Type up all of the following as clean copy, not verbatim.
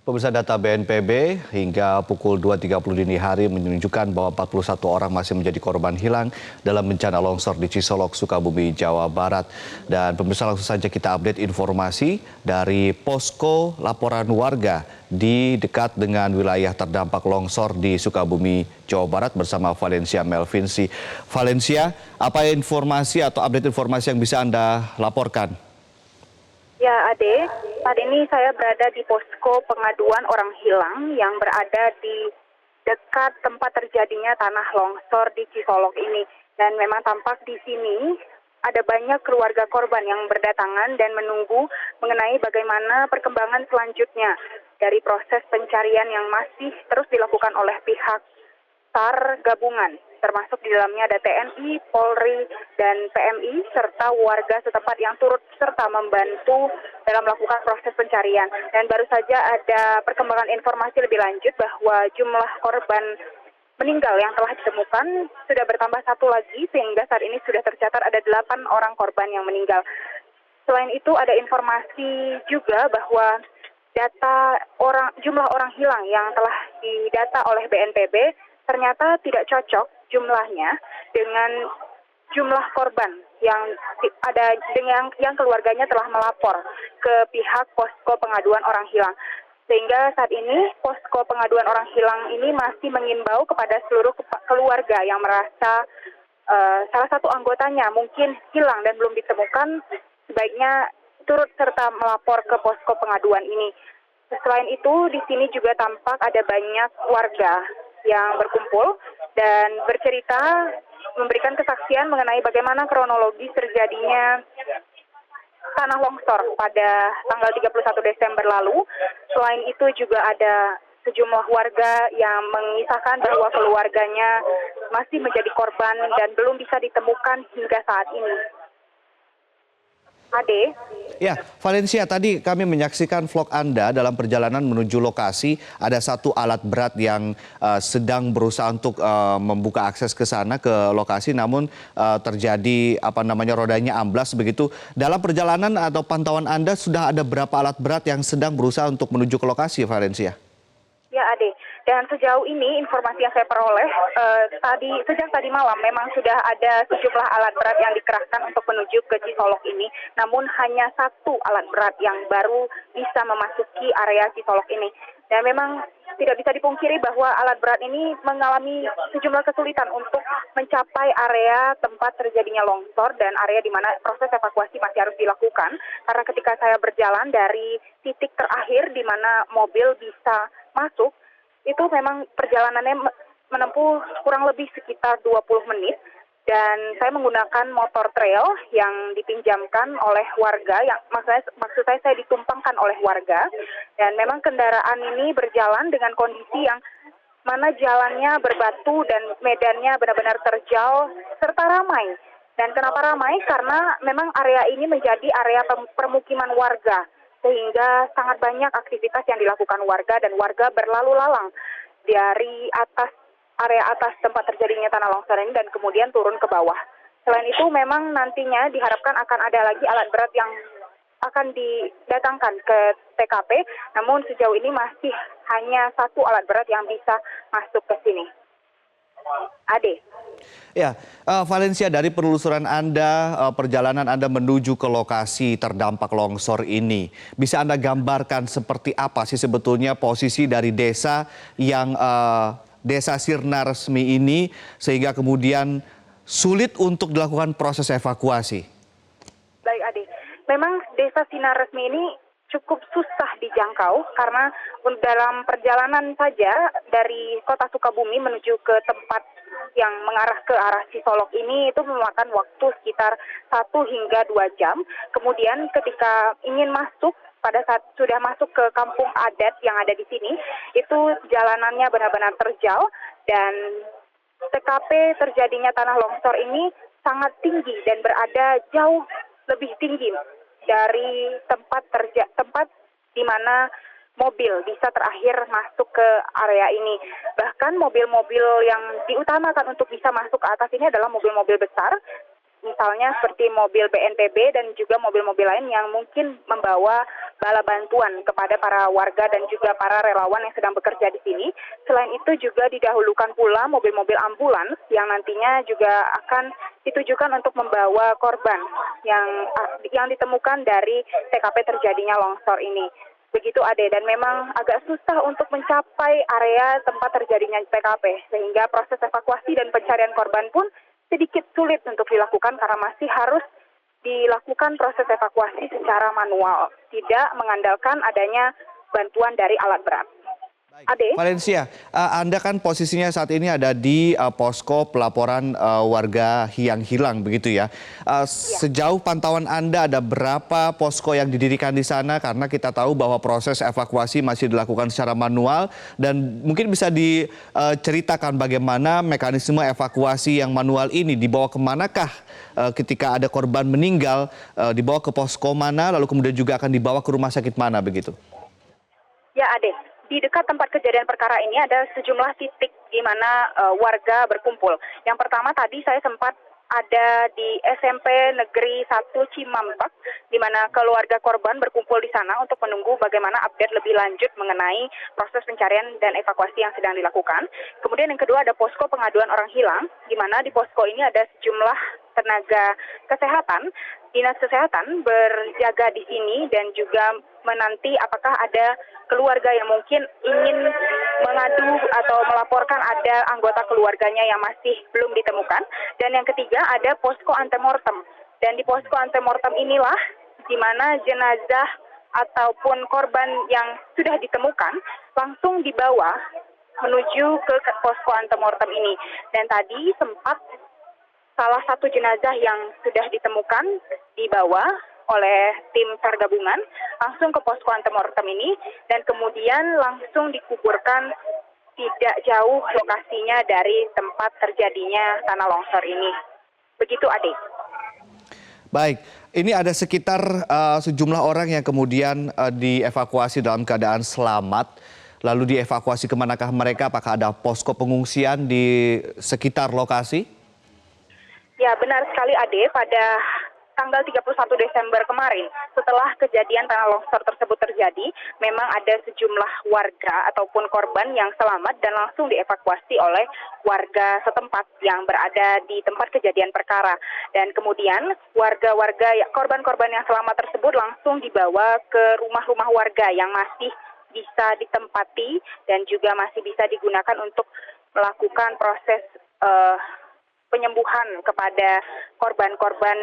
Pemirsa, data BNPB hingga pukul 2.30 dini hari menunjukkan bahwa 41 orang masih menjadi korban hilang dalam bencana longsor di Cisolok, Sukabumi, Jawa Barat. Dan pemirsa, langsung saja kita update informasi dari posko laporan warga di dekat dengan wilayah terdampak longsor di Sukabumi, Jawa Barat bersama Valencia Melvinsi. Valencia, apa informasi atau update informasi yang bisa Anda laporkan? Ya, Ade, saat ini saya berada di posko pengaduan orang hilang yang berada di dekat tempat terjadinya tanah longsor di Cisolok ini. Dan memang tampak di sini ada banyak keluarga korban yang berdatangan dan menunggu mengenai bagaimana perkembangan selanjutnya dari proses pencarian yang masih terus dilakukan oleh pihak SAR gabungan, termasuk di dalamnya ada TNI, Polri, dan PMI, serta warga setempat yang turut serta membantu dalam melakukan proses pencarian. Dan baru saja ada perkembangan informasi lebih lanjut bahwa jumlah korban meninggal yang telah ditemukan sudah bertambah satu lagi, sehingga saat ini sudah tercatat ada 8 orang korban yang meninggal. Selain itu ada informasi juga bahwa jumlah orang hilang yang telah didata oleh BNPB ternyata tidak cocok jumlahnya dengan jumlah korban yang ada yang keluarganya telah melapor ke pihak posko pengaduan orang hilang. Sehingga saat ini posko pengaduan orang hilang ini masih mengimbau kepada seluruh keluarga yang merasa salah satu anggotanya mungkin hilang dan belum ditemukan, sebaiknya turut serta melapor ke posko pengaduan ini. Selain itu, di sini juga tampak ada banyak warga yang berkumpul dan bercerita, memberikan kesaksian mengenai bagaimana kronologis terjadinya tanah longsor pada tanggal 31 Desember lalu. Selain itu juga ada sejumlah warga yang mengisahkan bahwa keluarganya masih menjadi korban dan belum bisa ditemukan hingga saat ini. Ade. Ya, Valencia, tadi kami menyaksikan vlog Anda dalam perjalanan menuju lokasi. Ada satu alat berat yang sedang berusaha untuk membuka akses ke sana, ke lokasi, namun terjadi rodanya amblas begitu. Dalam perjalanan atau pantauan Anda sudah ada berapa alat berat yang sedang berusaha untuk menuju ke lokasi, Valencia? Ya, Ade. Dan sejauh ini informasi yang saya peroleh sejak tadi malam memang sudah ada sejumlah alat berat yang dikerahkan untuk menuju ke Cisolok ini. Namun hanya satu alat berat yang baru bisa memasuki area Cisolok ini. Dan memang tidak bisa dipungkiri bahwa alat berat ini mengalami sejumlah kesulitan untuk mencapai area tempat terjadinya longsor dan area di mana proses evakuasi masih harus dilakukan. Karena ketika saya berjalan dari titik terakhir di mana mobil bisa masuk, itu memang perjalanannya menempuh kurang lebih sekitar 20 menit. Dan saya menggunakan motor trail yang dipinjamkan oleh warga, yang maksud saya ditumpangkan oleh warga. Dan memang kendaraan ini berjalan dengan kondisi yang mana jalannya berbatu dan medannya benar-benar terjal serta ramai. Dan kenapa ramai? Karena memang area ini menjadi area permukiman warga, sehingga sangat banyak aktivitas yang dilakukan warga dan warga berlalu lalang dari area atas tempat terjadinya tanah longsor ini dan kemudian turun ke bawah. Selain itu memang nantinya diharapkan akan ada lagi alat berat yang akan didatangkan ke TKP, namun sejauh ini masih hanya satu alat berat yang bisa masuk ke sini. Ade. Ya, Valencia, dari penelusuran Anda, perjalanan Anda menuju ke lokasi terdampak longsor ini, bisa Anda gambarkan seperti apa sih sebetulnya posisi dari desa yang desa Sirna Resmi ini sehingga kemudian sulit untuk dilakukan proses evakuasi? Baik, Ade. Memang desa Sinar Resmi ini cukup susah dijangkau karena dalam perjalanan saja dari kota Sukabumi menuju ke tempat yang mengarah ke arah Cisolok ini itu memakan waktu sekitar 1 hingga 2 jam. Kemudian ketika ingin masuk, pada saat sudah masuk ke kampung adat yang ada di sini, itu jalanannya benar-benar terjal dan TKP terjadinya tanah longsor ini sangat tinggi dan berada jauh lebih tinggi dari tempat di mana mobil bisa terakhir masuk ke area ini. Bahkan mobil-mobil yang diutamakan untuk bisa masuk ke atas ini adalah mobil-mobil besar misalnya seperti mobil BNPB dan juga mobil-mobil lain yang mungkin membawa bala bantuan kepada para warga dan juga para relawan yang sedang bekerja di sini. Selain itu juga didahulukan pula mobil-mobil ambulans yang nantinya juga akan ditujukan untuk membawa korban yang ditemukan dari TKP terjadinya longsor ini. Begitu Ade, dan memang agak susah untuk mencapai area tempat terjadinya TKP, sehingga proses evakuasi dan pencarian korban pun sedikit sulit untuk dilakukan karena masih harus dilakukan proses evakuasi secara manual, tidak mengandalkan adanya bantuan dari alat berat. Ade? Valencia, Anda kan posisinya saat ini ada di posko pelaporan warga yang hilang begitu ya. Sejauh pantauan Anda ada berapa posko yang didirikan di sana? Karena kita tahu bahwa proses evakuasi masih dilakukan secara manual dan mungkin bisa diceritakan bagaimana mekanisme evakuasi yang manual ini dibawa kemanakah ketika ada korban meninggal, dibawa ke posko mana lalu kemudian juga akan dibawa ke rumah sakit mana begitu? Ya Ade. Di dekat tempat kejadian perkara ini ada sejumlah titik di mana warga berkumpul. Yang pertama tadi saya sempat ada di SMP Negeri 1 Cimambak, di mana keluarga korban berkumpul di sana untuk menunggu bagaimana update lebih lanjut mengenai proses pencarian dan evakuasi yang sedang dilakukan. Kemudian yang kedua ada posko pengaduan orang hilang, di mana di posko ini ada sejumlah tenaga kesehatan, dinas kesehatan berjaga di sini dan juga menanti apakah ada keluarga yang mungkin ingin mengadu atau melaporkan ada anggota keluarganya yang masih belum ditemukan. Dan yang ketiga ada posko antemortem. Dan di posko antemortem inilah di mana jenazah ataupun korban yang sudah ditemukan langsung dibawa menuju ke posko antemortem ini. Dan tadi sempat salah satu jenazah yang sudah ditemukan dibawa oleh tim SAR gabungan langsung ke posko antemortem ini dan kemudian langsung dikuburkan tidak jauh lokasinya dari tempat terjadinya tanah longsor ini. Begitu Ade. Baik, ini ada sekitar sejumlah orang yang kemudian dievakuasi dalam keadaan selamat. Lalu dievakuasi kemanakah mereka? Apakah ada posko pengungsian di sekitar lokasi? Ya benar sekali Ade, pada tanggal 31 Desember kemarin, setelah kejadian tanah longsor tersebut terjadi, memang ada sejumlah warga ataupun korban yang selamat dan langsung dievakuasi oleh warga setempat yang berada di tempat kejadian perkara. Dan kemudian korban-korban yang selamat tersebut langsung dibawa ke rumah-rumah warga yang masih bisa ditempati dan juga masih bisa digunakan untuk melakukan proses penyembuhan kepada korban-korban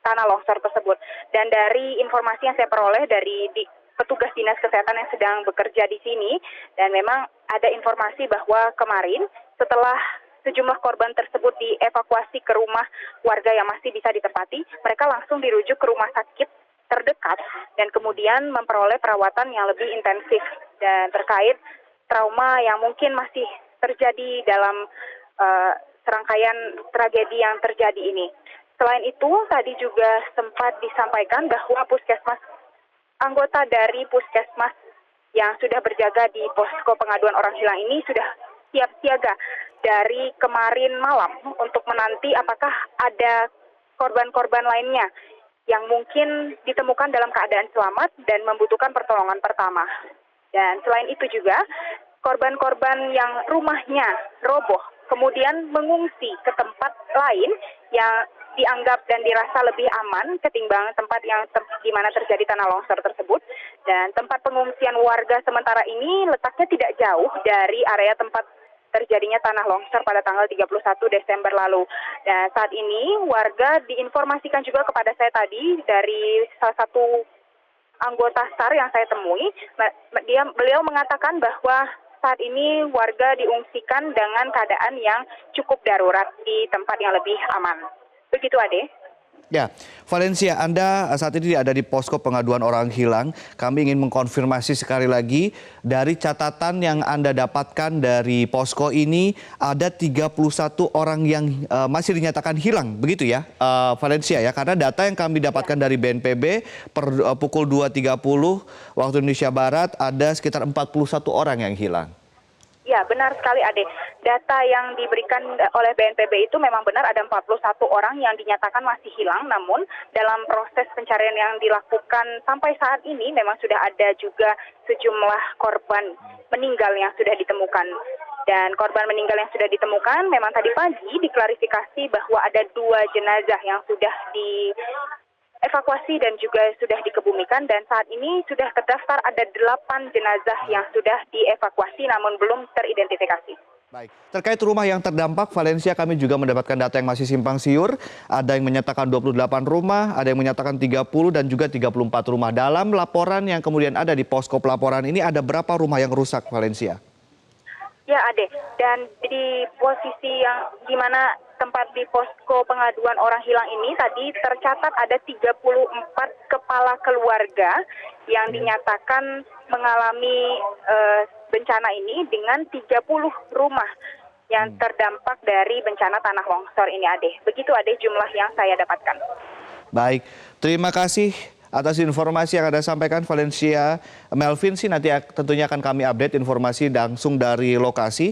tanah longsor tersebut. Dan dari informasi yang saya peroleh dari petugas dinas kesehatan yang sedang bekerja di sini, dan memang ada informasi bahwa kemarin setelah sejumlah korban tersebut dievakuasi ke rumah warga yang masih bisa ditempati, mereka langsung dirujuk ke rumah sakit terdekat dan kemudian memperoleh perawatan yang lebih intensif dan terkait trauma yang mungkin masih terjadi dalam serangkaian tragedi yang terjadi ini. Selain itu, tadi juga sempat disampaikan bahwa anggota dari puskesmas yang sudah berjaga di posko pengaduan orang hilang ini sudah siap siaga dari kemarin malam untuk menanti apakah ada korban-korban lainnya yang mungkin ditemukan dalam keadaan selamat dan membutuhkan pertolongan pertama. Dan selain itu juga, korban-korban yang rumahnya roboh kemudian mengungsi ke tempat lain yang dianggap dan dirasa lebih aman ketimbang tempat yang di mana terjadi tanah longsor tersebut. Dan tempat pengungsian warga sementara ini letaknya tidak jauh dari area tempat terjadinya tanah longsor pada tanggal 31 Desember lalu. Dan saat ini warga diinformasikan juga kepada saya tadi dari salah satu anggota SAR yang saya temui, beliau mengatakan bahwa saat ini warga diungsikan dengan keadaan yang cukup darurat di tempat yang lebih aman. Begitu Ade. Ya, Valencia, Anda saat ini ada di posko pengaduan orang hilang. Kami ingin mengkonfirmasi sekali lagi, dari catatan yang Anda dapatkan dari posko ini, ada 31 orang yang masih dinyatakan hilang, begitu ya, Valencia ya? Karena data yang kami dapatkan dari BNPB per pukul 2.30 waktu Indonesia Barat, ada sekitar 41 orang yang hilang. Ya, benar sekali Ade. Data yang diberikan oleh BNPB itu memang benar ada 41 orang yang dinyatakan masih hilang, namun dalam proses pencarian yang dilakukan sampai saat ini memang sudah ada juga sejumlah korban meninggal yang sudah ditemukan. Dan korban meninggal yang sudah ditemukan memang tadi pagi diklarifikasi bahwa ada 2 jenazah yang sudah dievakuasi dan juga sudah dikebumikan, dan saat ini sudah terdaftar ada 8 jenazah yang sudah dievakuasi namun belum teridentifikasi. Baik, terkait rumah yang terdampak, Valencia, kami juga mendapatkan data yang masih simpang siur. Ada yang menyatakan 28 rumah, ada yang menyatakan 30 dan juga 34 rumah. Dalam laporan yang kemudian ada di posko pelaporan ini, ada berapa rumah yang rusak, Valencia? Ya, Ade. Dan di posisi yang di mana tempat di posko pengaduan orang hilang ini tadi tercatat ada 34 kepala keluarga yang dinyatakan mengalami bencana ini dengan 30 rumah yang terdampak dari bencana tanah longsor ini, Ade. Begitu, Ade, jumlah yang saya dapatkan. Baik, terima kasih atas informasi yang Anda sampaikan, Valencia Melvin. Nanti tentunya akan kami update informasi langsung dari lokasi.